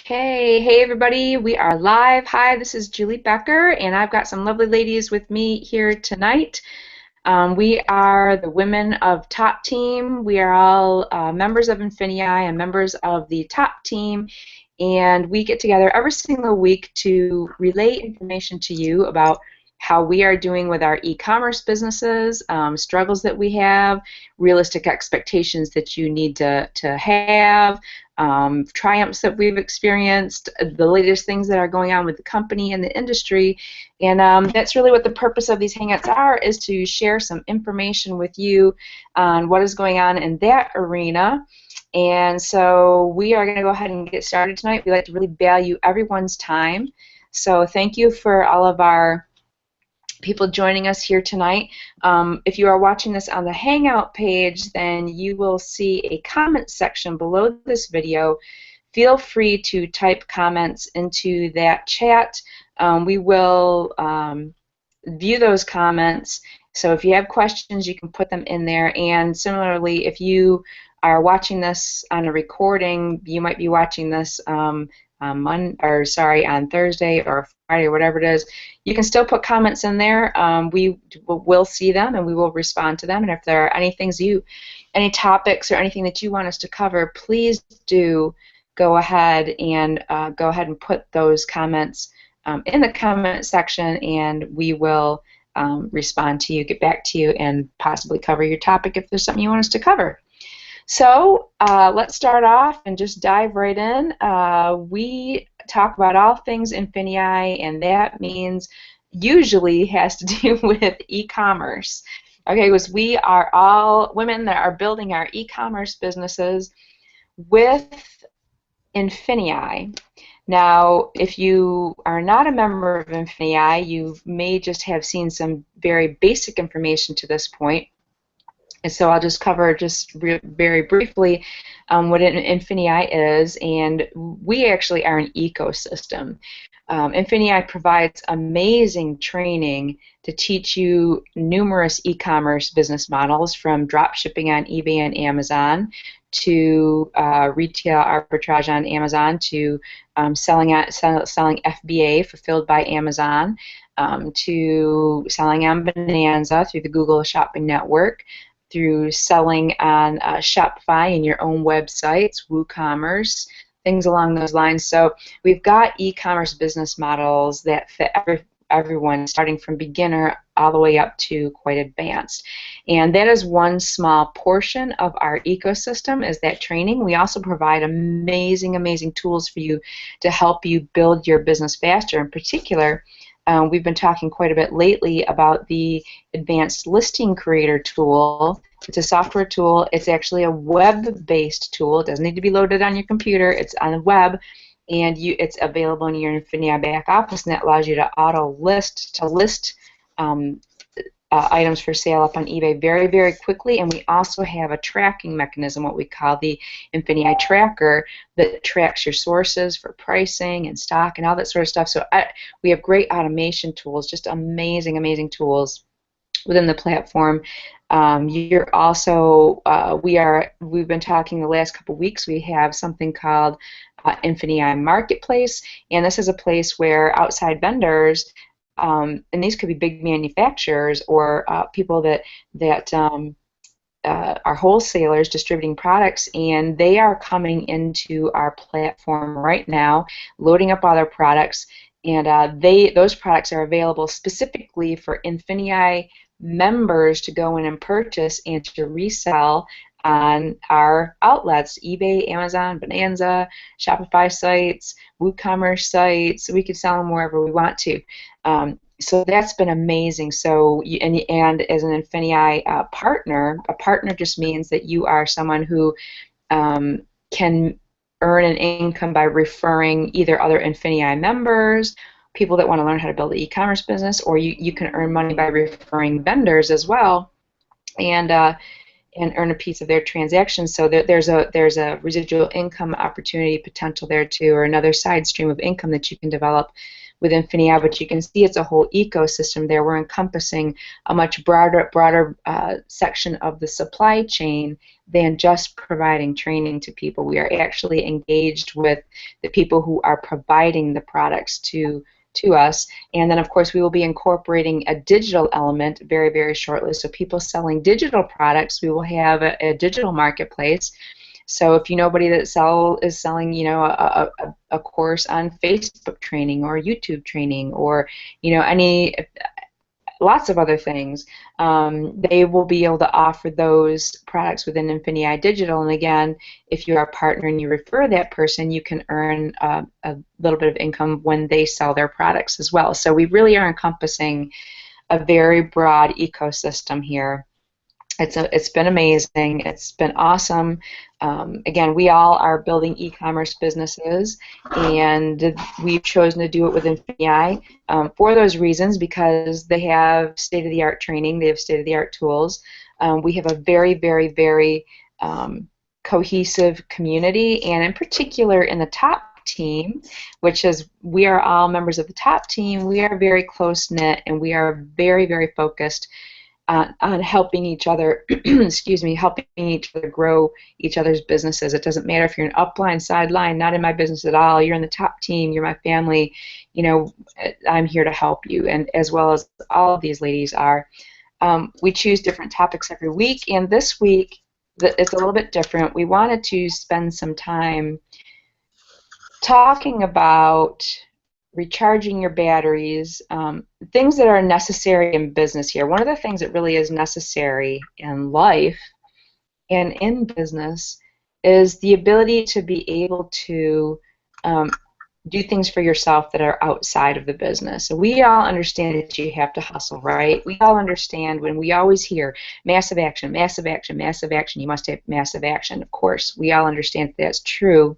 Hey everybody, we are live. Hi, this is Julie Becker, and I've got some lovely ladies with me here tonight. We are the women of Top Team. We are all members of INFINii and members of the Top Team, and we get together every single week to relay information to you about how we are doing with our e-commerce businesses, struggles that we have, realistic expectations that you need to have, triumphs that we've experienced, the latest things that are going on with the company and the industry, and that's really what the purpose of these Hangouts are, is to share some information with you on what is going on in that arena. And so we are going to go ahead and get started tonight. We like to really value everyone's time. So thank you for all of our people joining us here tonight. If you are watching this on the Hangout page, then you will see a comment section below this video. Feel free to type comments into that chat. We will view those comments. So if you have questions, you can put them in there. And similarly, if you are watching this on a recording, you might be watching this on Thursday or Friday or whatever it is. You can still put comments in there. We will see them and we will respond to them. And if there are any topics or anything that you want us to cover, please do go ahead and put those comments in the comment section, and we will respond to you, get back to you, and possibly cover your topic if there's something you want us to cover. So let's start off and just dive right in. We talk about all things INFINii, and that means usually has to do with e-commerce. Okay, because we are all women that are building our e-commerce businesses with INFINii. Now, if you are not a member of INFINii, you may just have seen some very basic information to this point. And so I'll just cover very briefly what an INFINii is, and we actually are an ecosystem. INFINii provides amazing training to teach you numerous e-commerce business models, from drop shipping on eBay and Amazon to retail arbitrage on Amazon to selling FBA fulfilled by Amazon, to selling on Bonanza through the Google Shopping Network, through selling on Shopify and your own websites, WooCommerce, things along those lines. So we've got e-commerce business models that fit everyone, starting from beginner all the way up to quite advanced. And that is one small portion of our ecosystem, is that training. We also provide amazing, amazing tools for you to help you build your business faster. In particular, we've been talking quite a bit lately about the Advanced Listing Creator tool. It's a software tool. It's actually a web-based tool. It doesn't need to be loaded on your computer. It's on the web, and it's available in your INFINii back office, and that allows you to auto-list, items for sale up on eBay very, very quickly. And we also have a tracking mechanism, what we call the INFINii tracker, that tracks your sources for pricing and stock and all that sort of stuff. So we have great automation tools, just amazing, amazing tools within the platform. You're also, we've been talking the last couple weeks, we have something called INFINii Marketplace, and this is a place where outside vendors, and these could be big manufacturers or people that are wholesalers distributing products, and they are coming into our platform right now, loading up all their products, and those products are available specifically for INFINii members to go in and purchase and to resell on our outlets: eBay, Amazon, Bonanza, Shopify sites, WooCommerce sites. We could sell them wherever we want to. So that's been amazing. So, and as an INFINii partner, a partner just means that you are someone who can earn an income by referring either other INFINii members, people that want to learn how to build an e-commerce business, or you can earn money by referring vendors as well, and earn a piece of their transactions. So there's a residual income opportunity potential there too, or another side stream of income that you can develop with INFINii, but you can see it's a whole ecosystem there. We're encompassing a much broader section of the supply chain than just providing training to people. We are actually engaged with the people who are providing the products to us. And then, of course, we will be incorporating a digital element very, very shortly. So people selling digital products, we will have a digital marketplace. So if you know anybody that is selling, you know, a course on Facebook training or YouTube training or, you know, lots of other things, they will be able to offer those products within INFINii Digital. And again, if you're a partner and you refer that person, you can earn a little bit of income when they sell their products as well. So we really are encompassing a very broad ecosystem here. It's been amazing. It's been awesome. Again, we all are building e-commerce businesses, and we've chosen to do it with INFINii for those reasons, because they have state-of-the-art training, they have state-of-the-art tools. We have a very, very, very cohesive community, and in particular in the top team, which is we are all members of the top team. We are very close-knit, and we are very, very focused on helping each other, excuse me, helping each other grow each other's businesses. It doesn't matter if you're an upline, sideline, not in my business at all. You're in the top team. You're my family. You know, I'm here to help you, and as well as all of these ladies are. We choose different topics every week, and this week it's a little bit different. We wanted to spend some time talking about recharging your batteries, things that are necessary in business here. One of the things that really is necessary in life and in business is the ability to be able to do things for yourself that are outside of the business. So we all understand that you have to hustle, right? We all understand when we always hear massive action, massive action, massive action, you must have massive action. Of course, we all understand that's true.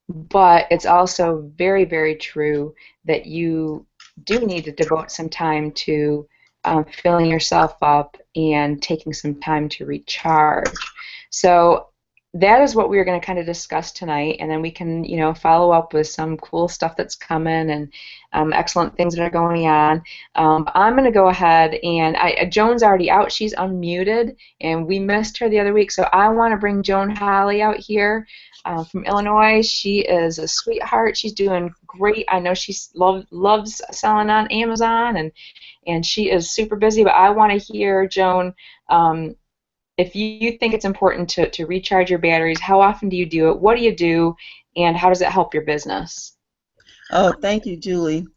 But it's also very, very true that you do need to devote some time to filling yourself up and taking some time to recharge. So that is what we're going to kind of discuss tonight, and then we can, you know, follow up with some cool stuff that's coming and excellent things that are going on. I'm going to go ahead and Joan's already out. She's unmuted, and we missed her the other week, so I want to bring Joan Holly out here from Illinois. She is a sweetheart. She's doing great. I know she loves selling on Amazon, and she is super busy, but I want to hear, Joan, if you think it's important to recharge your batteries, how often do you do it? What do you do? And how does it help your business? Oh, thank you, Julie.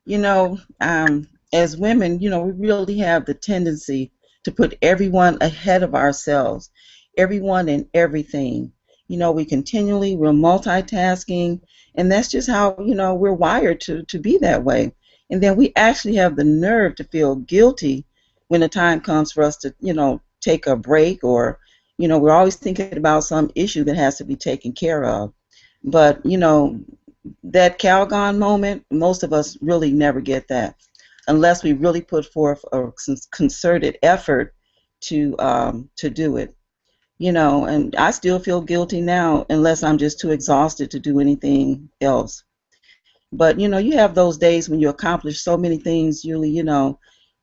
You know, as women, you know, we really have the tendency to put everyone ahead of ourselves, everyone and everything. You know, we're multitasking, and that's just how, you know, we're wired to be that way. And then we actually have the nerve to feel guilty when the time comes for us to, you know, take a break, or, you know, we're always thinking about some issue that has to be taken care of. But, you know, that Calgon moment, most of us really never get that unless we really put forth a concerted effort to do it. You know, and I still feel guilty now unless I'm just too exhausted to do anything else. But, you know, you have those days when you accomplish so many things, Julie, you know,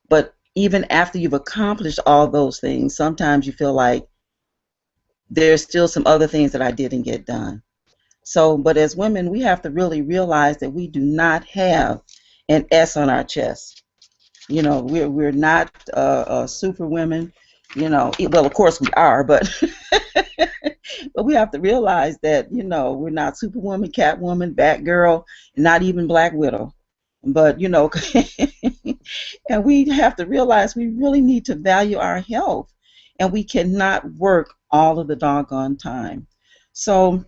but even after you've accomplished all those things, sometimes you feel like there's still some other things that I didn't get done. So, but as women, we have to really realize that we do not have an S on our chest. You know, we're not super women. You know, well, of course we are, but but we have to realize that, you know, we're not Superwoman, Catwoman, Batgirl, not even Black Widow. But, you know, and we have to realize we really need to value our health, and we cannot work all of the doggone time. So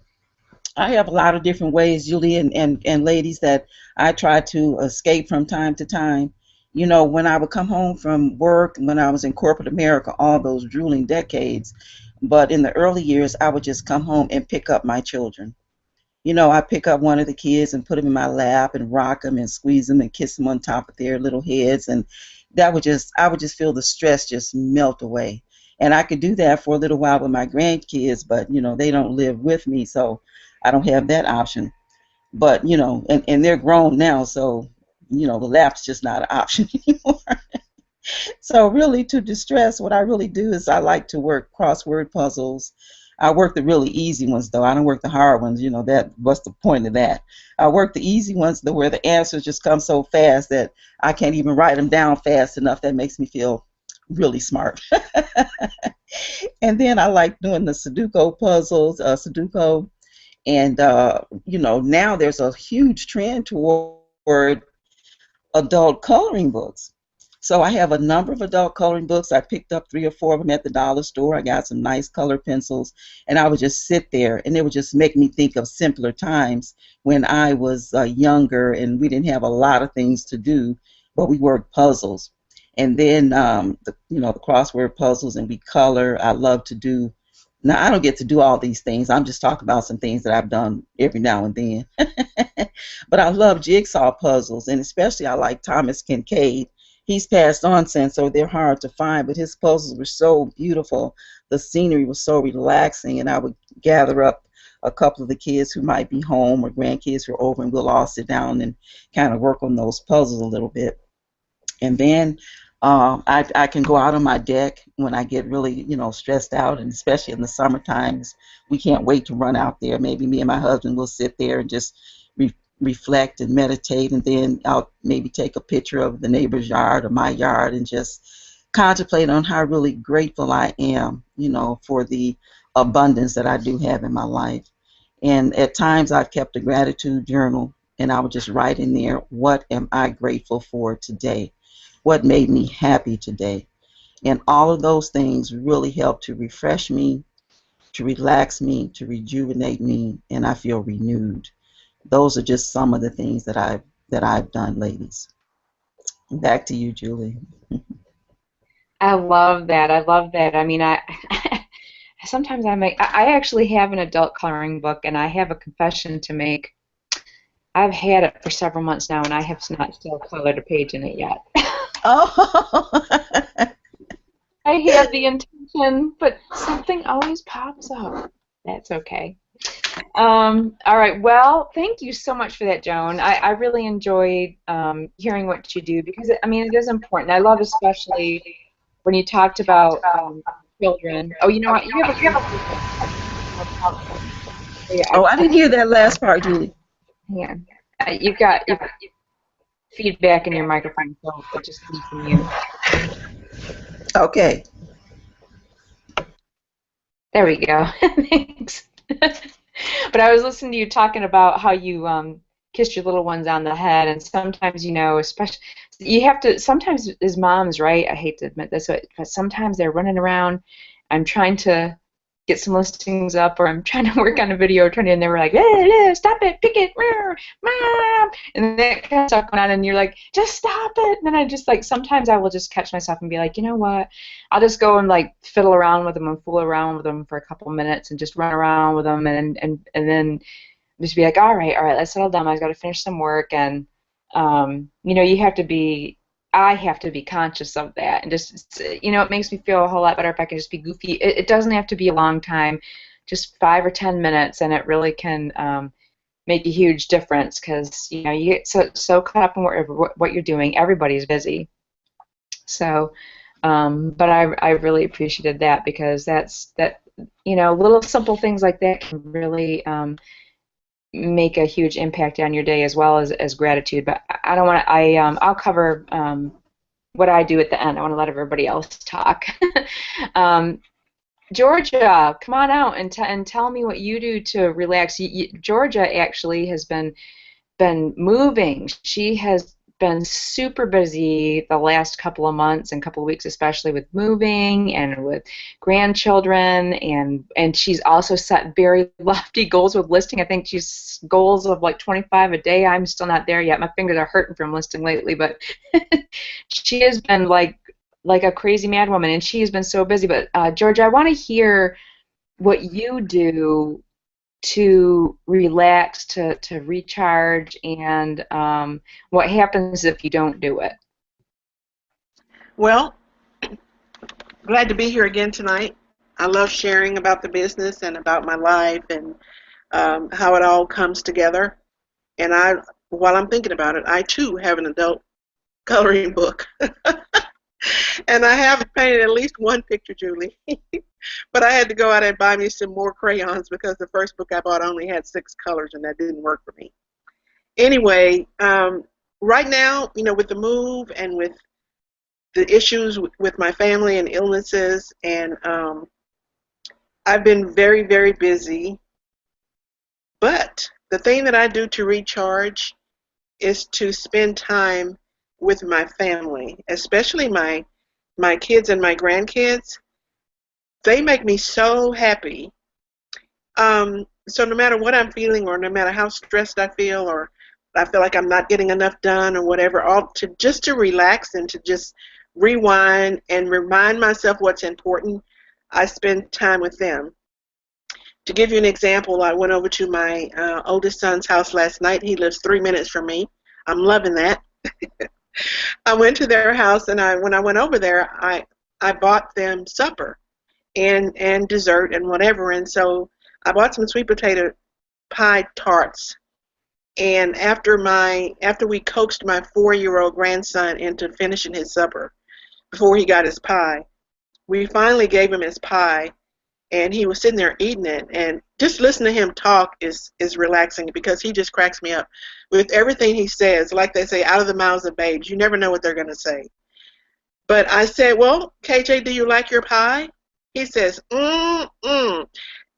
I have a lot of different ways, Julie, and ladies, that I try to escape from time to time. You know, when I would come home from work, when I was in corporate America, all those drooling decades, but in the early years, I would just come home and pick up my children. You know, I pick up one of the kids and put them in my lap and rock them and squeeze them and kiss them on top of their little heads, and I would just feel the stress just melt away. And I could do that for a little while with my grandkids, but, you know, they don't live with me, so I don't have that option. But and they're grown now, so the lap's just not an option anymore. So really, to distress, what I really do is I like to work crossword puzzles. I work the really easy ones though. I don't work the hard ones. That what's the point of that? I work the easy ones where the answers just come so fast that I can't even write them down fast enough. That makes me feel really smart. And then I like doing the Sudoku puzzles, Sudoku, and now there's a huge trend toward adult coloring books. So I have a number of adult coloring books. I picked up 3 or 4 of them at the dollar store. I got some nice color pencils, and I would just sit there, and it would just make me think of simpler times when I was younger, and we didn't have a lot of things to do, but we worked puzzles. And then the crossword puzzles, and we color. I love to do. Now I don't get to do all these things. I'm just talking about some things that I've done every now and then. But I love jigsaw puzzles, and especially I like Thomas Kincaid. He's passed on since, so they're hard to find, but his puzzles were so beautiful. The scenery was so relaxing, and I would gather up a couple of the kids who might be home or grandkids who are over, and we'll all sit down and kind of work on those puzzles a little bit. And then I can go out on my deck when I get really, stressed out, and especially in the summer times, we can't wait to run out there. Maybe me and my husband will sit there and just reflect and meditate, and then I'll maybe take a picture of the neighbor's yard or my yard and just contemplate on how really grateful I am, for the abundance that I do have in my life. And at times I've kept a gratitude journal, and I would just write in there, what am I grateful for today? What made me happy today? And all of those things really help to refresh me, to relax me, to rejuvenate me, and I feel renewed. Those are just some of the things that I've done, ladies. Back to you, Julie. I love that. I love that. I mean, I sometimes I actually have an adult coloring book, and I have a confession to make. I've had it for several months now, and I have not still colored a page in it yet. Oh, I have the intention, but something always pops up. That's okay. All right. Well, thank you so much for that, Joan. I really enjoyed hearing what you do because, I mean, it is important. I love especially when you talked about children. Oh, you know what? Yeah, oh, I didn't hear that last part, Julie. yeah. You've got feedback in your microphone, so it just comes from you. Okay. There we go. Thanks. But I was listening to you talking about how you kissed your little ones on the head, and sometimes, especially you have to. Sometimes as moms, right? I hate to admit this, but sometimes they're running around. I'm trying to get some listings up, or I'm trying to work on a video, and they were like, "Stop it, pick it, mom," and that kind of stuff going on, and you're like, "Just stop it." And then I just sometimes I will just catch myself and be like, you know what? I'll just go and fiddle around with them and fool around with them for a couple minutes and just run around with them, and then just be like, all right, let's settle down. I've got to finish some work, and you have to be. I have to be conscious of that, and just it makes me feel a whole lot better if I can just be goofy. It doesn't have to be a long time, just 5 or 10 minutes, and it really can make a huge difference because you get so caught up in what you're doing. Everybody's busy, so. But I really appreciated that because that little simple things like that can really make a huge impact on your day as well as gratitude. But I don't want to. I'll cover what I do at the end. I want to let everybody else talk. um, Georgia, come on out and tell me what you do to relax. Georgia actually has been moving. She has been super busy the last couple of months and couple of weeks, especially with moving and with grandchildren, and she's also set very lofty goals with listing. I think she's goals of 25 a day. I'm still not there yet. My fingers are hurting from listing lately, but she has been like a crazy mad woman, and she has been so busy. But Georgia, I want to hear what you do to relax, to recharge, and what happens if you don't do it. Well, glad to be here again tonight. I love sharing about the business and about my life and how it all comes together. And while I'm thinking about it, I too have an adult coloring book. And I have painted at least one picture, Julie. But I had to go out and buy me some more crayons because the first book I bought only had 6 colors, and that didn't work for me. Anyway, right now, with the move and with the issues with my family and illnesses, and I've been very, very busy. But the thing that I do to recharge is to spend time with my family, especially my kids and my grandkids. They make me so happy. So no matter what I'm feeling, or no matter how stressed I feel, or I feel like I'm not getting enough done, or whatever, all to relax and to just rewind and remind myself what's important, I spend time with them. To give you an example, I went over to my oldest son's house last night. He lives 3 minutes from me. I'm loving that. I went to their house, and when I went over there, I bought them supper and dessert and whatever. And so I bought some sweet potato pie tarts. And after we coaxed my 4-year-old grandson into finishing his supper before he got his pie, we finally gave him his pie, and he was sitting there eating it. And just listening to him talk is relaxing, because he just cracks me up with everything he says. Like they say, out of the mouths of babes, you never know what they're going to say. But I said, well, KJ, do you like your pie? He says,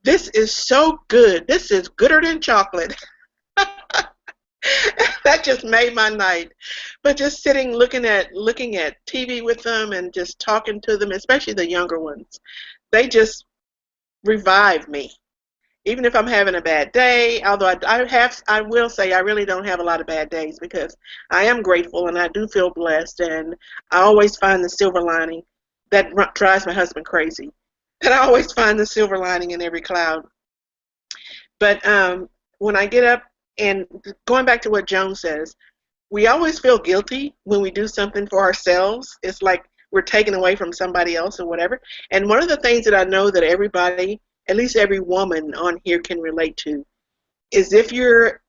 this is so good. This is gooder than chocolate. That just made my night. But just sitting, looking at TV with them and just talking to them, especially the younger ones, they just revive me. Even if I'm having a bad day, although I will say I really don't have a lot of bad days, because I am grateful and I do feel blessed, and I always find the silver lining. That drives my husband crazy. And I always find the silver lining in every cloud. But when I get up, and going back to what Joan says, we always feel guilty when we do something for ourselves. It's like we're taken away from somebody else or whatever. And one of the things that I know that everybody, at least every woman on here, can relate to is, if you're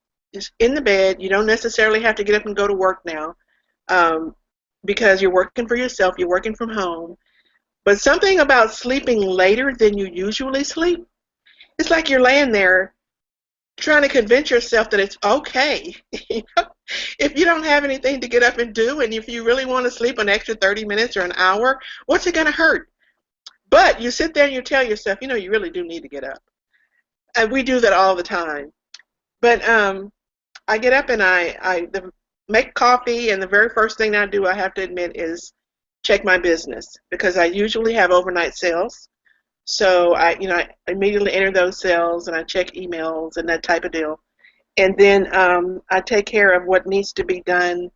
in the bed, you don't necessarily have to get up and go to work now, because you're working for yourself, you're working from home. But something about sleeping later than you usually sleep, it's like you're laying there trying to convince yourself that it's okay. If you don't have anything to get up and do, and if you really want to sleep an extra 30 minutes or an hour, what's it going to hurt? But you sit there and you tell yourself, you really do need to get up. And we do that all the time. But I get up and I make coffee, and the very first thing I do, I have to admit, is check my business, because I usually have overnight sales. So I immediately enter those sales, and I check emails and that type of deal. And then I take care of what needs to be done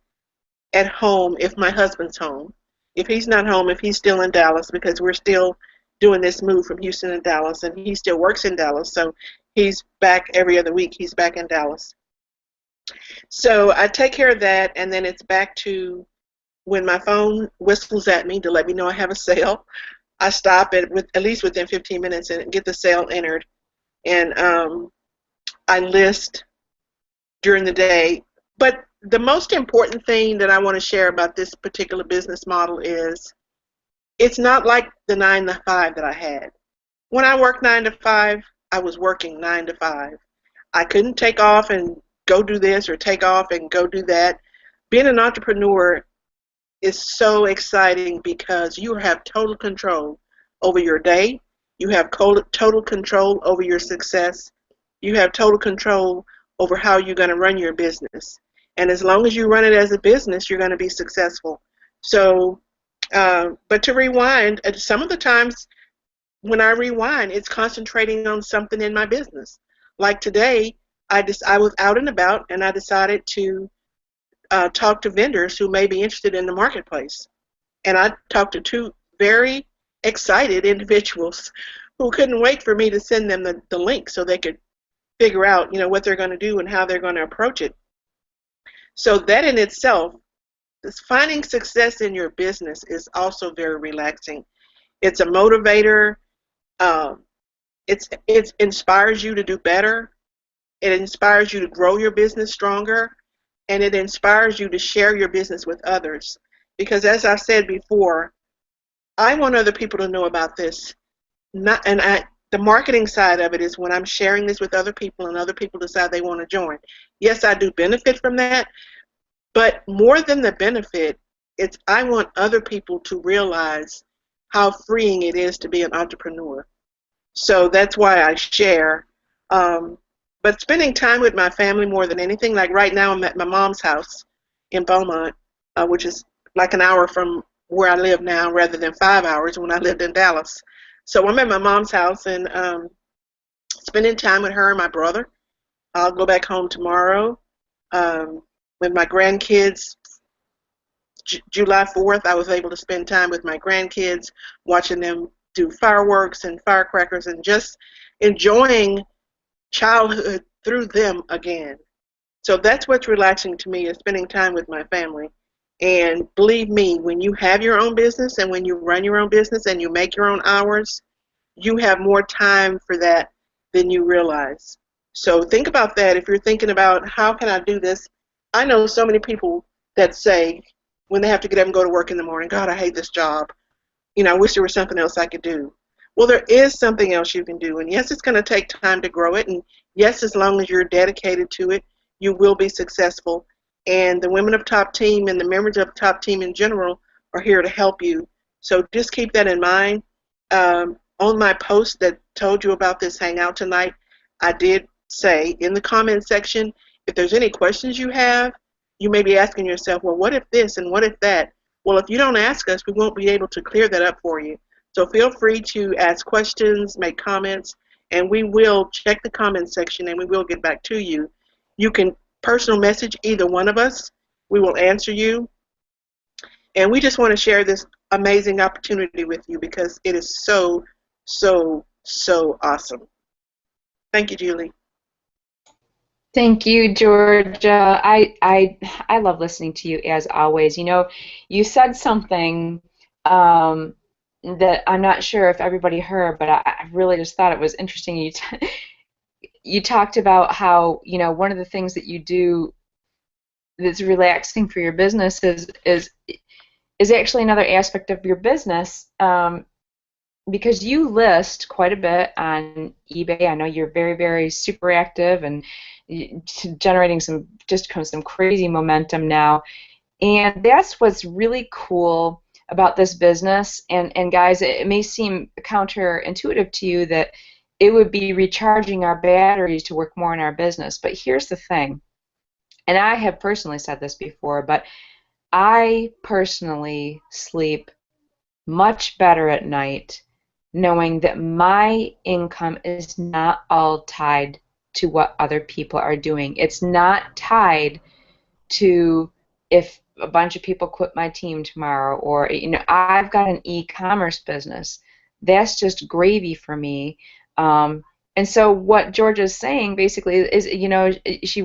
at home if my husband's home. If he's not home, if he's still in Dallas, because we're still doing this move from Houston to Dallas, and he still works in Dallas, so he's back every other week. He's back in Dallas. So I take care of that, and then it's back to when my phone whistles at me to let me know I have a sale. I stop at least within 15 minutes and get the sale entered. And I list during the day. But the most important thing that I want to share about this particular business model is, it's not like the 9 to 5 that I had. When I worked 9 to 5, I was working 9 to 5. I couldn't take off and go do this, or take off and go do that. Being an entrepreneur is so exciting, because you have total control over your day. You have total control over your success. You have total control over how you're going to run your business. And as long as you run it as a business, you're going to be successful. So, but to rewind, some of the times when I rewind, it's concentrating on something in my business. Like today, I was out and about, and I decided to talk to vendors who may be interested in the marketplace. And I talked to 2 very excited individuals who couldn't wait for me to send them the link so they could figure out, what they're going to do and how they're going to approach it. So that in itself, finding success in your business is also very relaxing. It's a motivator. It inspires you to do better. It inspires you to grow your business stronger, and it inspires you to share your business with others. Because as I said before, I want other people to know about this. Not, and the marketing side of it is when I'm sharing this with other people and other people decide they want to join. Yes, I do benefit from that, but more than the benefit, it's I want other people to realize how freeing it is to be an entrepreneur. So that's why I share. Um, but spending time with my family more than anything, like right now I'm at my mom's house in Beaumont, which is like an hour from where I live now rather than 5 hours when I lived in Dallas. So I'm at my mom's house and spending time with her and my brother. I'll go back home tomorrow. Um, with my grandkids, July 4th, I was able to spend time with my grandkids, watching them do fireworks and firecrackers and just enjoying childhood through them again. So that's what's relaxing to me is spending time with my family. And believe me, when you have your own business and when you run your own business and you make your own hours, you have more time for that than you realize. So think about that. If you're thinking about how can I do this, I know so many people that say when they have to get up and go to work in the morning, God, I hate this job. I wish there was something else I could do. Well, there is something else you can do. And yes, it's going to take time to grow it. And yes, as long as you're dedicated to it, you will be successful. And the women of Top Team and the members of Top Team in general are here to help you. So just keep that in mind. On my post that told you about this Hangout tonight, I did say in the comment section, if there's any questions you have, you may be asking yourself, well, what if this and what if that? Well, if you don't ask us, we won't be able to clear that up for you. So feel free to ask questions, make comments, and we will check the comment section and we will get back to you. You can personal message either one of us. We will answer you. And we just want to share this amazing opportunity with you because it is so, so, so awesome. Thank you, Julie. Thank you, Georgia. I love listening to you as always. You said something that I'm not sure if everybody heard, but I really just thought it was interesting. You talked about how one of the things that you do that's relaxing for your business is actually another aspect of your business. Because you list quite a bit on eBay. I know you're very, very super active and generating some crazy momentum now. And that's what's really cool about this business. And guys, it may seem counterintuitive to you that it would be recharging our batteries to work more in our business. But here's the thing, and I have personally said this before, but I personally sleep much better at night knowing that my income is not all tied to what other people are doing. It's not tied to if a bunch of people quit my team tomorrow, or I've got an e-commerce business. That's just gravy for me. And so what Georgia's saying basically is, she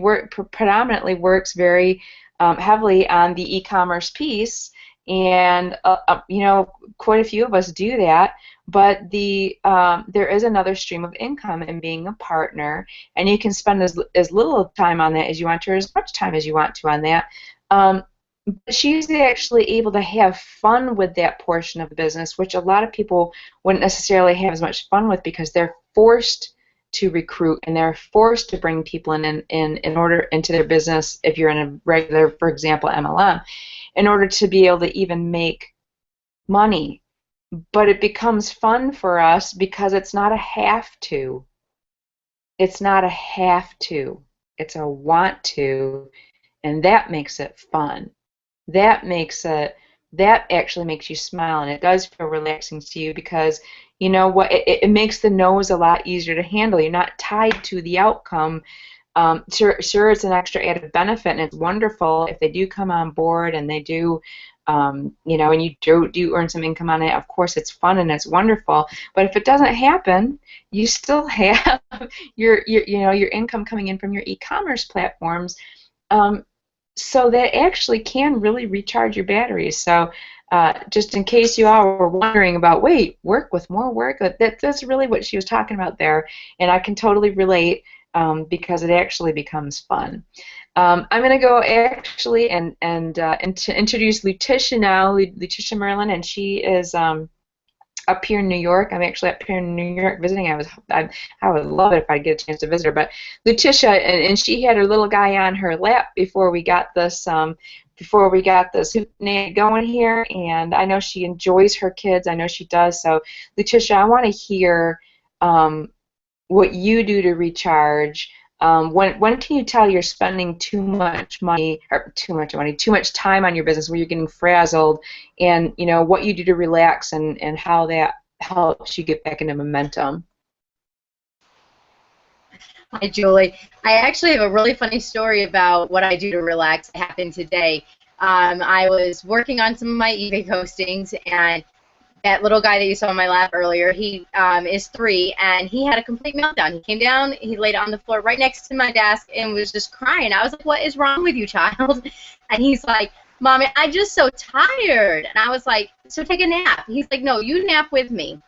predominantly works very heavily on the e-commerce piece, and quite a few of us do that. But there is another stream of income in being a partner, and you can spend as little time on that as you want to, or as much time as you want to on that. But she's actually able to have fun with that portion of the business, which a lot of people wouldn't necessarily have as much fun with because they're forced to recruit and they're forced to bring people in order into their business. If you're in a regular, for example, MLM, in order to be able to even make money. But it becomes fun for us because it's not a have to. It's not a have to. It's a want to, and that makes it fun. That actually makes you smile, and it does feel relaxing to you because you know what? It makes the no's a lot easier to handle. You're not tied to the outcome. Sure, it's an extra added benefit, and it's wonderful if they do come on board and they do, and you do earn some income on it. Of course, it's fun and it's wonderful. But if it doesn't happen, you still have your income coming in from your e-commerce platforms. So that actually can really recharge your batteries. So just in case you all were wondering about, wait, work with more work, that's really what she was talking about there, and I can totally relate. because it actually becomes fun. I'm going to go actually and introduce Letitia now, Letitia Merlin, and she is up here in New York. I'm actually up here in New York visiting. I would love it if I'd get a chance to visit her. But Letitia, and she had her little guy on her lap before we got this HoopNet going here, and I know she enjoys her kids. I know she does. So Letitia, I want to hear what you do to recharge. When can you tell you're spending too much time on your business, where you're getting frazzled, and what you do to relax, and how that helps you get back into momentum? Hi, Julie. I actually have a really funny story about what I do to relax. It happened today. I was working on some of my eBay postings, and that little guy that you saw on my lap earlier, he is 3, and he had a complete meltdown. He came down, he laid on the floor right next to my desk and was just crying. I was like, what is wrong with you, child? And he's like, Mommy, I'm just so tired. And I was like, so take a nap. He's like, no, you nap with me.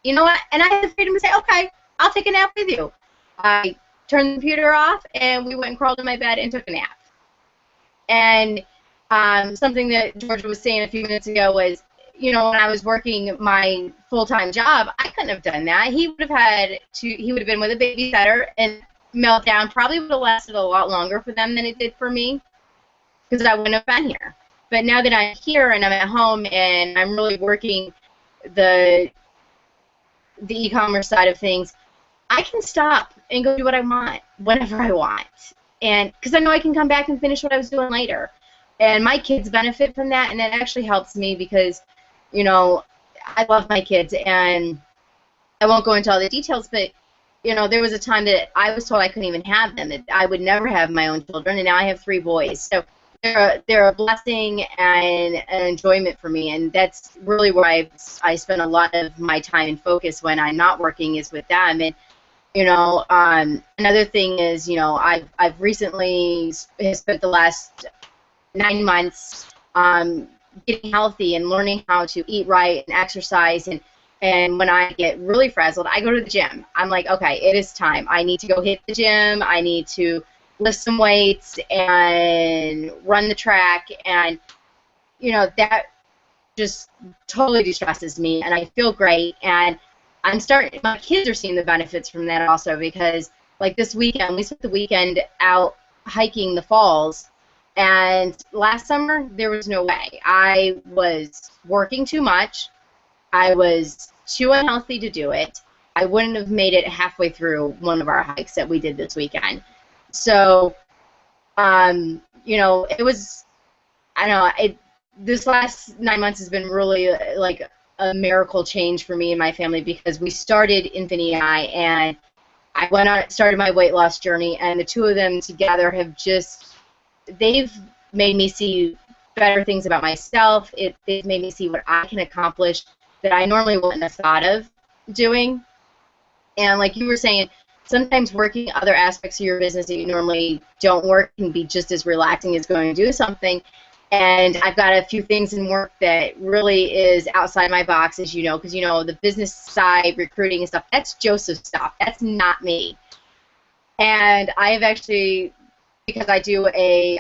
You know what? And I had the freedom to say, okay, I'll take a nap with you. I turned the computer off, and we went and crawled in my bed and took a nap. And something that Georgia was saying a few minutes ago was, when I was working my full-time job, I couldn't have done that. He would have been with a babysitter, and meltdown probably would have lasted a lot longer for them than it did for me, because I wouldn't have been here. But now that I'm here and I'm at home and I'm really working the e-commerce side of things, I can stop and go do what I want whenever I want, and because I know I can come back and finish what I was doing later. And my kids benefit from that, and that actually helps me because I love my kids, and I won't go into all the details, but, there was a time that I was told I couldn't even have them, that I would never have my own children, and now I have 3 boys. So they're a blessing and an enjoyment for me, and that's really where I spend a lot of my time and focus when I'm not working is with them. And, another thing is, I've recently spent the last 9 months getting healthy and learning how to eat right and exercise, and when I get really frazzled, I go to the gym. I'm like, okay, it is time. I need to go hit the gym. I need to lift some weights and run the track, and that just totally de-stresses me, and I feel great. And my kids are seeing the benefits from that also, because like this weekend, we spent the weekend out hiking the falls. And last summer, there was no way. I was working too much. I was too unhealthy to do it. I wouldn't have made it halfway through one of our hikes that we did this weekend. So, it was, I don't know, this last 9 months has been really like a miracle change for me and my family, because we started INFINii, and I started my weight loss journey, and the 2 of them together have they've made me see better things about myself. They've made me see what I can accomplish that I normally wouldn't have thought of doing. And like you were saying, sometimes working other aspects of your business that you normally don't work can be just as relaxing as going to do something. And I've got a few things in work that really is outside my box, as you know, because the business side, recruiting and stuff, that's Joseph's stuff. That's not me. And I have actually, because I do a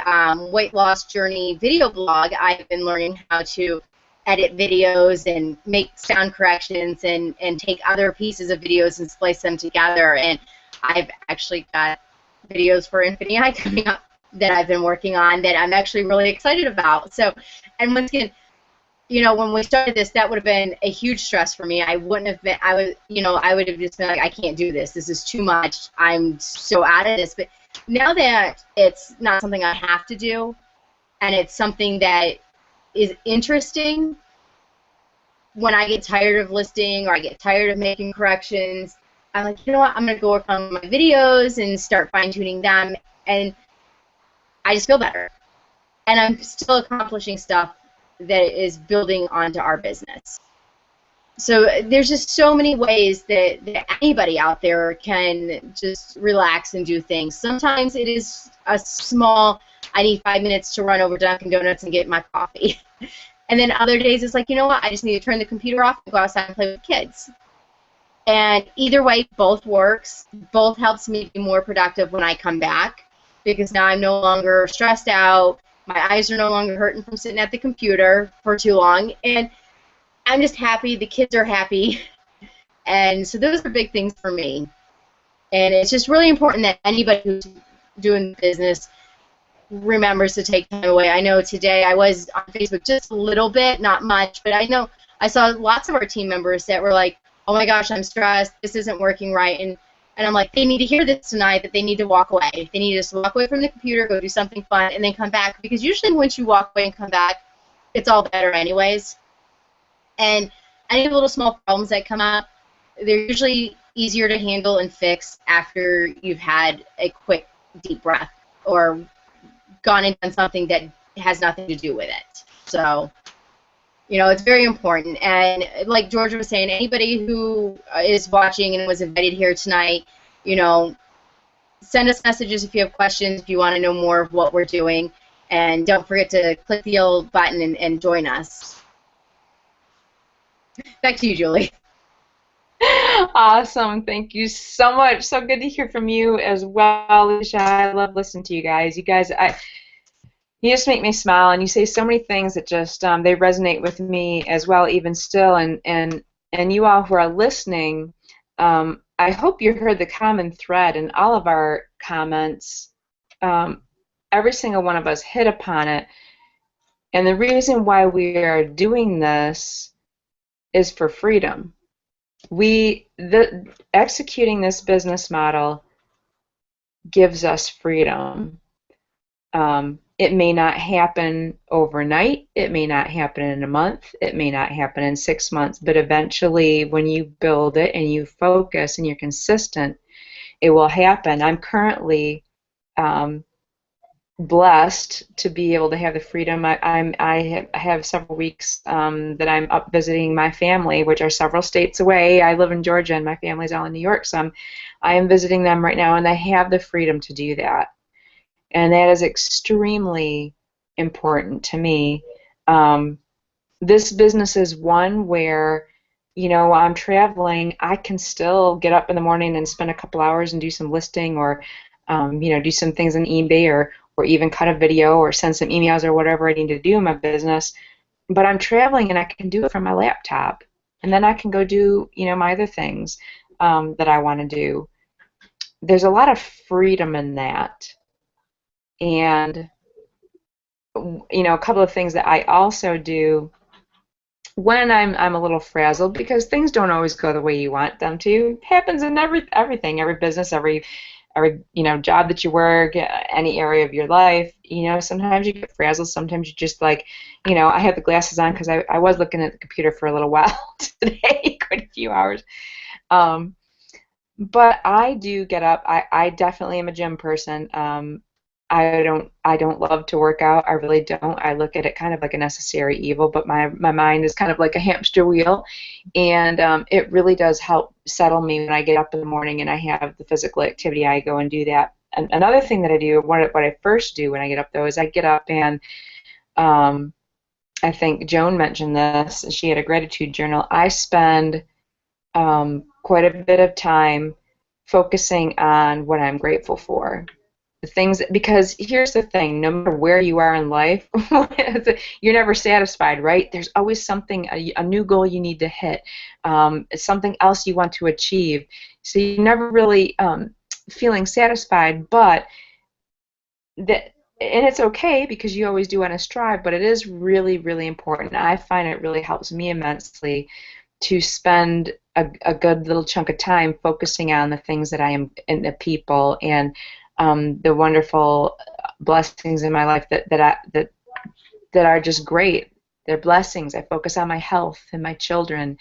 weight loss journey video blog, I've been learning how to edit videos and make sound corrections and take other pieces of videos and splice them together. And I've actually got videos for INFINii coming up that I've been working on that I'm actually really excited about. So, and once again, when we started this, that would have been a huge stress for me. I wouldn't have been, I would have just been like, I can't do this. This is too much. I'm so out of this. But now that it's not something I have to do, and it's something that is interesting, when I get tired of listing or I get tired of making corrections, I'm like, you know what, I'm going to go work on my videos and start fine-tuning them, and I just feel better. And I'm still accomplishing stuff that is building onto our business. So there's just so many ways that anybody out there can just relax and do things. Sometimes it is a small, I need 5 minutes to run over Dunkin' Donuts and get my coffee. And then other days it's like, you know what, I just need to turn the computer off and go outside and play with kids. And either way, both works. Both helps me be more productive when I come back, because now I'm no longer stressed out. My eyes are no longer hurting from sitting at the computer for too long, and I'm just happy. The kids are happy, and so those are big things for me. And it's just really important that anybody who's doing business remembers to take time away. I know today I was on Facebook just a little bit, not much, but I know I saw lots of our team members that were like, oh my gosh, I'm stressed, this isn't working right, and I'm like, they need to hear this tonight, that they need to walk away. They need to just walk away from the computer, go do something fun, and then come back, because usually once you walk away and come back, it's all better anyways. And any little small problems that come up, they're usually easier to handle and fix after you've had a quick, deep breath or gone and done something that has nothing to do with it. So, you know, it's very important. And like Georgia was saying, anybody who is watching and was invited here tonight, you know, send us messages if you have questions, if you want to know more of what we're doing. And don't forget to click the yellow button and join us. Back to you, Julie. Awesome. Thank you so much. So good to hear from you as well, Alicia. I love listening to you guys. You guys, you just make me smile, and you say so many things that just they resonate with me as well, even still. And you all who are listening, I hope you heard the common thread in all of our comments. Every single one of us hit upon it, and the reason why we are doing this is for freedom. Executing this business model gives us freedom. It may not happen overnight. It may not happen in a month. It may not happen in 6 months. But eventually, when you build it and you focus and you're consistent, it will happen. I'm currently blessed to be able to have the freedom. I have several weeks that I'm up visiting my family, which are several states away. I live in Georgia, and my family's all in New York, so I am visiting them right now, and I have the freedom to do that. And that is extremely important to me. This business is one where, you know, while I'm traveling, I can still get up in the morning and spend a couple hours and do some listing, or you know, do some things on eBay, or even cut a video or send some emails or whatever I need to do in my business. But I'm traveling, and I can do it from my laptop, and then I can go do, you know, my other things that I want to do. There's a lot of freedom in that. And, you know, a couple of things that I also do when I'm a little frazzled, because things don't always go the way you want them to. It happens in everything, every business, every you know, job that you work, any area of your life. You know, sometimes you get frazzled. Sometimes you just, like, you know, I have the glasses on because I was looking at the computer for a little while today, quite a few hours. But I do get up. I definitely am a gym person. I don't love to work out. I really don't. I look at it kind of like a necessary evil, but my mind is kind of like a hamster wheel, and it really does help settle me when I get up in the morning and I have the physical activity. I go and do that. And another thing that I do, what I first do when I get up, though, is I get up and I think Joan mentioned this. She had a gratitude journal. I spend quite a bit of time focusing on what I'm grateful for. The things, because here's the thing, no matter where you are in life, you're never satisfied, right? There's always something, a new goal you need to hit, something else you want to achieve. So you're never really feeling satisfied, but that, and it's okay because you always do want to strive, but it is really, really important. I find it really helps me immensely to spend a good little chunk of time focusing on the things that I am, and the people, and the wonderful blessings in my life that are just great. They're blessings. I focus on my health and my children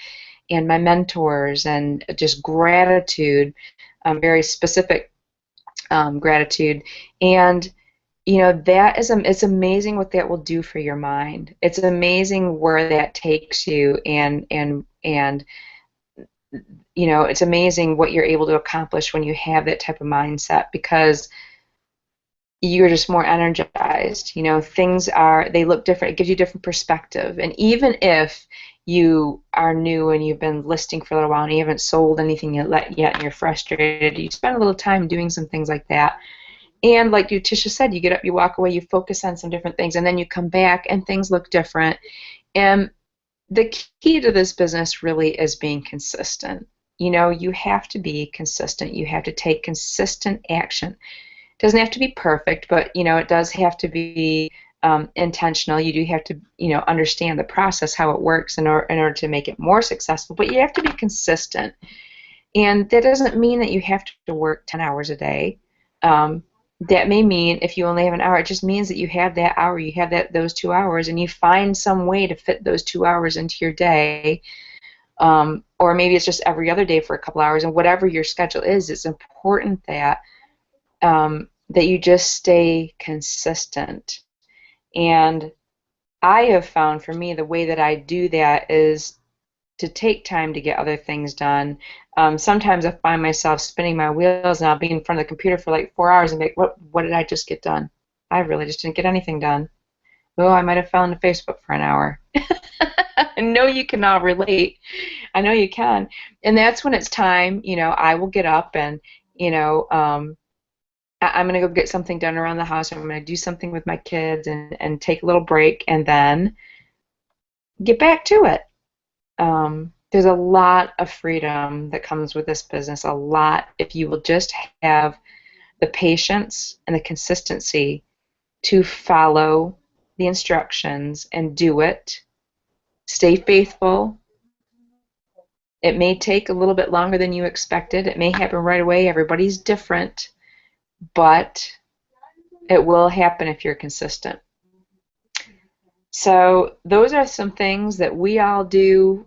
and my mentors, and just gratitude, very specific gratitude. And you know, that is, it's amazing what that will do for your mind. It's amazing where that takes you, and you know, it's amazing what you're able to accomplish when you have that type of mindset, because you're just more energized. You know, things are, they look different. It gives you different perspective. And even if you are new and you've been listing for a little while and you haven't sold anything yet and you're frustrated, you spend a little time doing some things like that. And like Tisha said, you get up, you walk away, you focus on some different things, and then you come back and things look different. And the key to this business really is being consistent. You know, you have to be consistent. You have to take consistent action. It doesn't have to be perfect, but, you know, it does have to be intentional. You do have to, you know, understand the process, how it works in order to make it more successful, but you have to be consistent. And that doesn't mean that you have to work 10 hours a day. That may mean if you only have an hour, it just means that you have that hour, you have those 2 hours, and you find some way to fit those 2 hours into your day. Or maybe it's just every other day for a couple hours, and whatever your schedule is, it's important that that you just stay consistent. And I have found for me the way that I do that is to take time to get other things done. Sometimes I find myself spinning my wheels and I'll be in front of the computer for like 4 hours and be like, what did I just get done? I really just didn't get anything done. Oh, I might have fell into Facebook for an hour. I know you can all relate. I know you can. And that's when it's time, you know, I will get up and, you know, I'm going to go get something done around the house. I'm going to do something with my kids and take a little break and then get back to it. There's a lot of freedom that comes with this business, a lot, if you will just have the patience and the consistency to follow the instructions and do it. Stay faithful. It may take a little bit longer than you expected. It may happen right away. Everybody's different, but it will happen if you're consistent. So those are some things that we all do.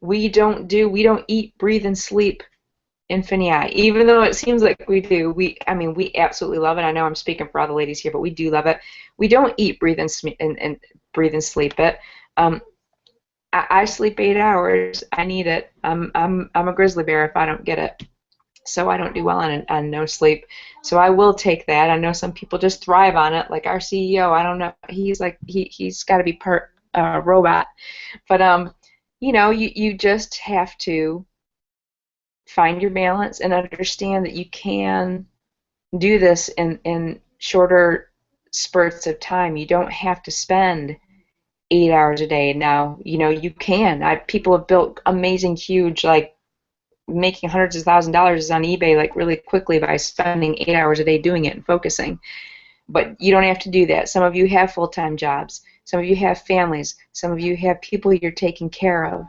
We don't eat, breathe, and sleep INFINii, even though it seems like we do. I mean, we absolutely love it. I know I'm speaking for all the ladies here, but we do love it. We don't eat, breathe, and breathe and sleep it. I sleep 8 hours. I need it. I'm a grizzly bear if I don't get it. So I don't do well on no sleep. So I will take that. I know some people just thrive on it, like our CEO. I don't know. He's like he's got to be part robot. But you know, you just have to find your balance and understand that you can do this in shorter spurts of time. You don't have to spend 8 hours a day. Now, you know, you can. People have built amazing, huge, like making hundreds of thousands of dollars on eBay like really quickly by spending 8 hours a day doing it and focusing. But you don't have to do that. Some of you have full-time jobs. Some of you have families. Some of you have people you're taking care of.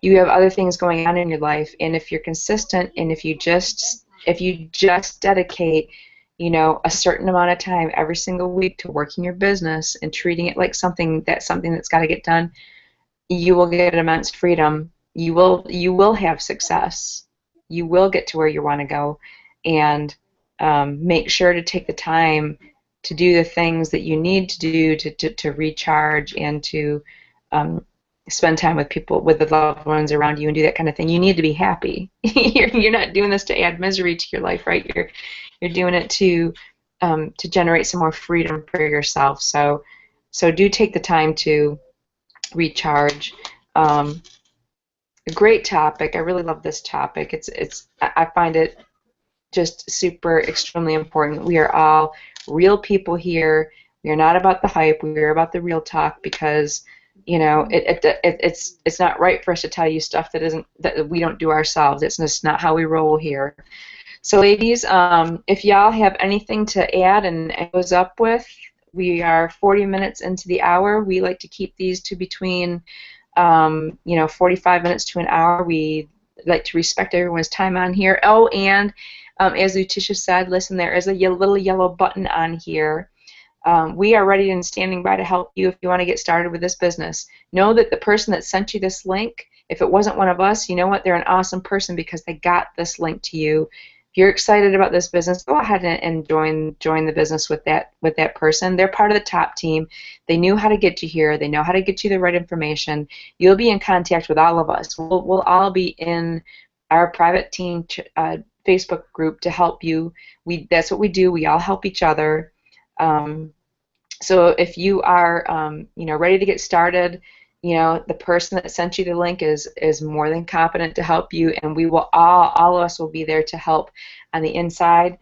You have other things going on in your life, and if you're consistent and if you just dedicate, you know, a certain amount of time every single week to working your business and treating it like something that's got to get done, you will get immense freedom. You will have success. You will get to where you want to go, and make sure to take the time to do the things that you need to do to recharge and to spend time with people, with the loved ones around you, and do that kind of thing. You need to be happy. You're not doing this to add misery to your life, right? You're doing it to generate some more freedom for yourself. So do take the time to recharge. A great topic. I really love this topic. I find it just super extremely important. We are all real people here. We are not about the hype. We are about the real talk, because you know it's not right for us to tell you stuff that we don't do ourselves. It's just not how we roll here. So ladies, if y'all have anything to add and goes up with, we are 40 minutes into the hour. We like to keep these to between 45 minutes to an hour. We like to respect everyone's time on here. Oh, and as Lutisha said, listen, there is a little yellow button on here. We are ready and standing by to help you if you want to get started with this business. Know that the person that sent you this link, if it wasn't one of us, you know what? They're an awesome person because they got this link to you. If you're excited about this business, go ahead and join the business with that person. They're part of the top team. They knew how to get you here. They know how to get you the right information. You'll be in contact with all of us. We'll all be in our private team Facebook group to help you. That's what we do. We all help each other. So if you are ready to get started, the person that sent you the link is more than competent to help you, and we will all of us will be there to help on the inside.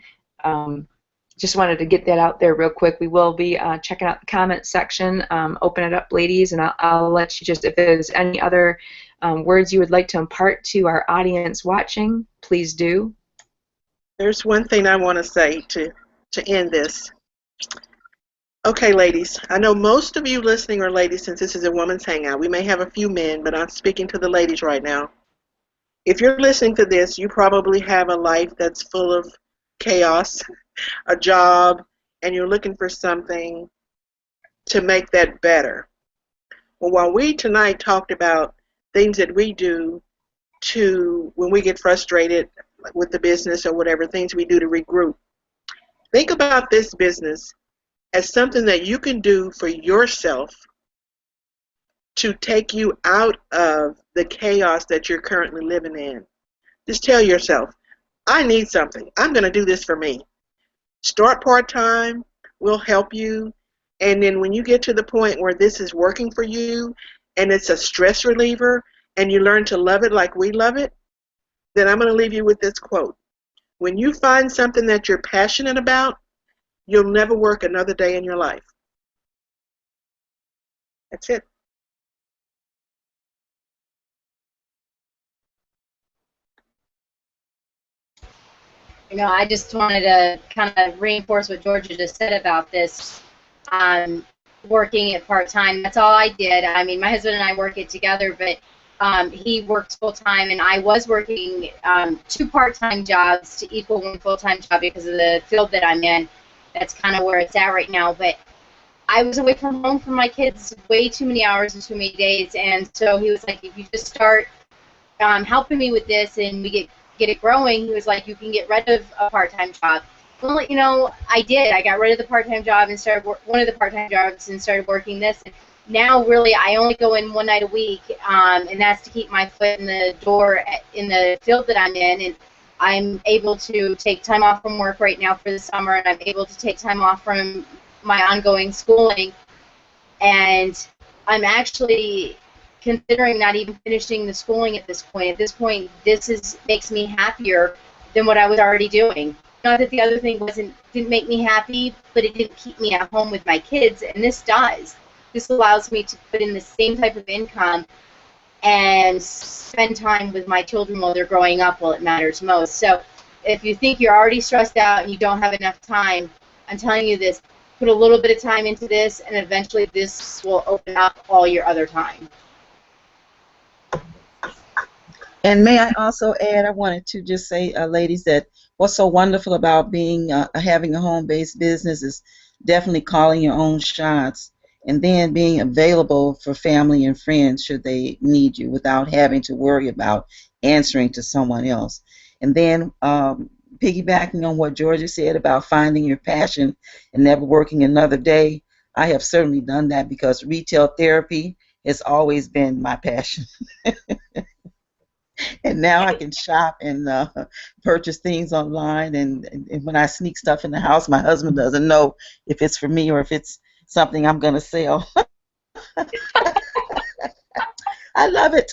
Just wanted to get that out there real quick. We will be checking out the comment section. Open it up, ladies, and I'll let you just, if there's any other words you would like to impart to our audience watching, please do. There's one thing I want to say to end this. Okay, ladies, I know most of you listening are ladies since this is a woman's hangout. We may have a few men, but I'm speaking to the ladies right now. If you're listening to this, you probably have a life that's full of chaos, a job, and you're looking for something to make that better. Well, while we tonight talked about things that we do to, when we get frustrated with the business or whatever, things we do to regroup, think about this business as something that you can do for yourself to take you out of the chaos that you're currently living in. Just tell yourself, I need something. I'm going to do this for me. Start part-time. We'll help you. And then when you get to the point where this is working for you and it's a stress reliever and you learn to love it like we love it, then I'm going to leave you with this quote. When you find something that you're passionate about, you'll never work another day in your life. That's it. I just wanted to kind of reinforce what Georgia just said about this. Working it part-time, that's all I did. I mean, my husband and I work it together, but he works full-time, and I was working 2 part-time jobs to equal 1 full-time job because of the field that I'm in. That's kind of where it's at right now. But I was away from home from my kids way too many hours and too many days, and so he was like, if you just start helping me with this and we get it growing, he was like, you can get rid of a part-time job. Well, I did. I got rid of the part-time job and started one of the part-time jobs and started working this. And now, really, I only go in 1 night a week, and that's to keep my foot in the door in the field that I'm in. And I'm able to take time off from work right now for the summer, and I'm able to take time off from my ongoing schooling. And I'm actually considering not even finishing the schooling at this point. At this point, this makes me happier than what I was already doing. Not that the other thing didn't make me happy, but it didn't keep me at home with my kids, and this does. This allows me to put in the same type of income and spend time with my children while they're growing up while it matters most. So if you think you're already stressed out and you don't have enough time, I'm telling you this, put a little bit of time into this, and eventually this will open up all your other time. And may I also add, I wanted to just say, ladies, that what's so wonderful about being having a home-based business is definitely calling your own shots, and then being available for family and friends should they need you without having to worry about answering to someone else. And then piggybacking on what Georgia said about finding your passion and never working another day, I have certainly done that because retail therapy has always been my passion. And now I can shop and purchase things online, and when I sneak stuff in the house, my husband doesn't know if it's for me or if it's something I'm going to sell. I love it.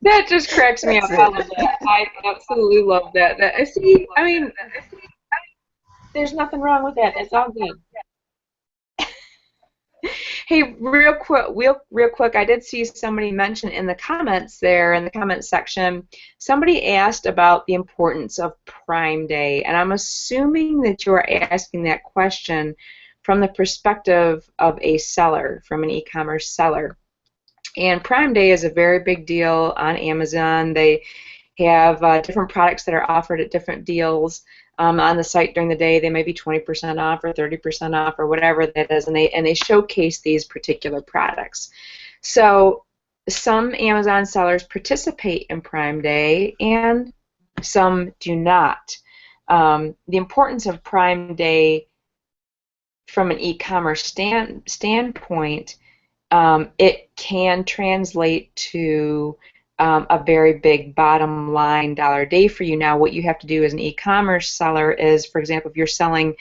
That just cracks me up. I love that. I absolutely love that. See, I mean, there's nothing wrong with that. It's all good. Hey, real quick, I did see somebody mention in the comments there, in the comments section, somebody asked about the importance of Prime Day, and I'm assuming that you're asking that question from the perspective of a seller, from an e-commerce seller. And Prime Day is a very big deal on Amazon. They have different products that are offered at different deals on the site during the day. They may be 20% off or 30% off or whatever that is, and they showcase these particular products. So some Amazon sellers participate in Prime Day and some do not. The importance of Prime Day from an e-commerce standpoint, it can translate to a very big bottom line dollar day for you. Now, what you have to do as an e-commerce seller is, for example, if you're selling,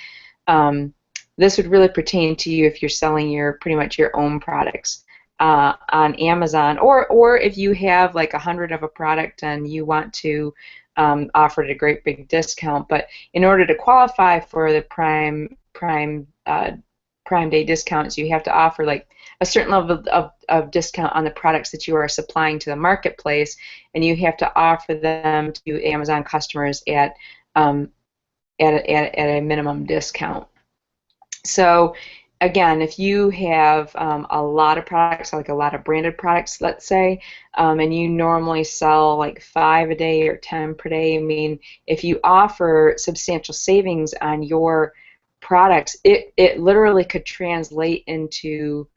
this would really pertain to you if you're selling pretty much your own products. on Amazon, or if you have like 100 of a product and you want to offer it a great big discount. But in order to qualify for the Prime Day discounts, you have to offer like a certain level of discount on the products that you are supplying to the marketplace, and you have to offer them to Amazon customers at a minimum discount. So again, if you have a lot of products, like a lot of branded products, let's say, and you normally sell like 5 a day or 10 per day, I mean, if you offer substantial savings on your products, it literally could translate into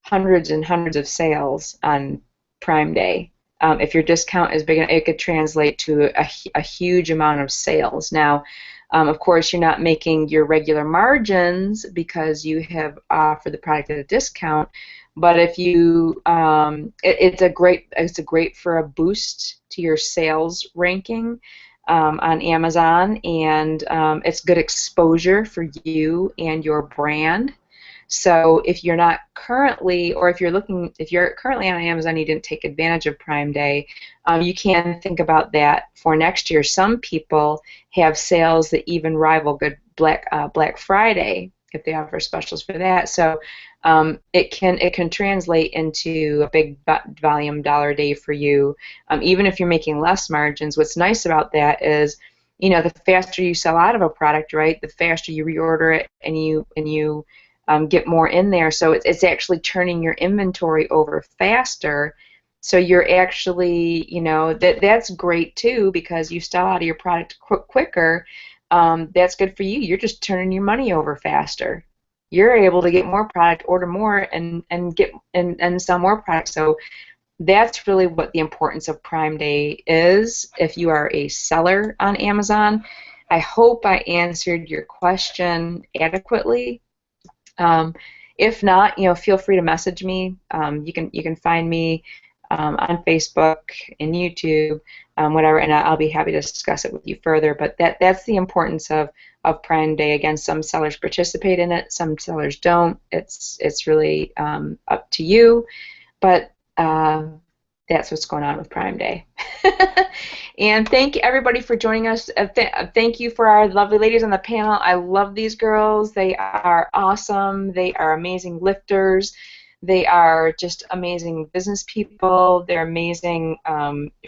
hundreds and hundreds of sales on Prime Day. If your discount is big enough, it could translate to a huge amount of sales. Now, of course, you're not making your regular margins because you have offered the product at a discount. But if you, it's a great for a boost to your sales ranking on Amazon, and it's good exposure for you and your brand. So if you're not currently, or if you're currently on Amazon, you didn't take advantage of Prime Day, you can think about that for next year. Some people have sales that even rival good Black Friday if they offer specials for that. So it can translate into a big volume dollar day for you, even if you're making less margins. What's nice about that is, the faster you sell out of a product, right, the faster you reorder it and you get more in there. So it's actually turning your inventory over faster. So you're actually, that's great too, because you sell out of your product quicker. That's good for you. You're just turning your money over faster. You're able to get more product, order more, and sell more product. So that's really what the importance of Prime Day is if you are a seller on Amazon. I hope I answered your question adequately. If not, feel free to message me. You can find me on Facebook and YouTube, whatever, and I'll be happy to discuss it with you further. But that's the importance of Prime Day. Again, some sellers participate in it, some sellers don't. It's really up to you. But that's what's going on with Prime Day. And thank you everybody for joining us. Thank you for our lovely ladies on the panel. I love these girls. They are awesome. They are amazing lifters. They are just amazing business people. They're amazing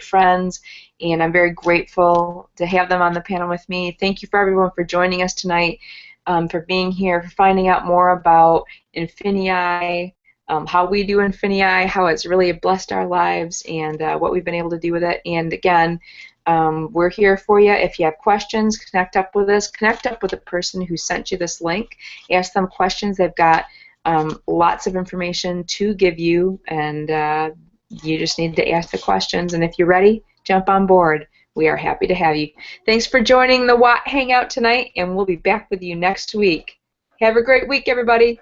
friends, and I'm very grateful to have them on the panel with me. Thank you for everyone for joining us tonight, for being here, for finding out more about INFINii, how we do INFINii, how it's really blessed our lives, and what we've been able to do with it. And again, we're here for you. If you have questions, connect up with us. Connect up with the person who sent you this link. Ask them questions. They've got lots of information to give you, and you just need to ask the questions. And if you're ready, jump on board. We are happy to have you. Thanks for joining the WOTT Hangout tonight, and we'll be back with you next week. Have a great week, everybody.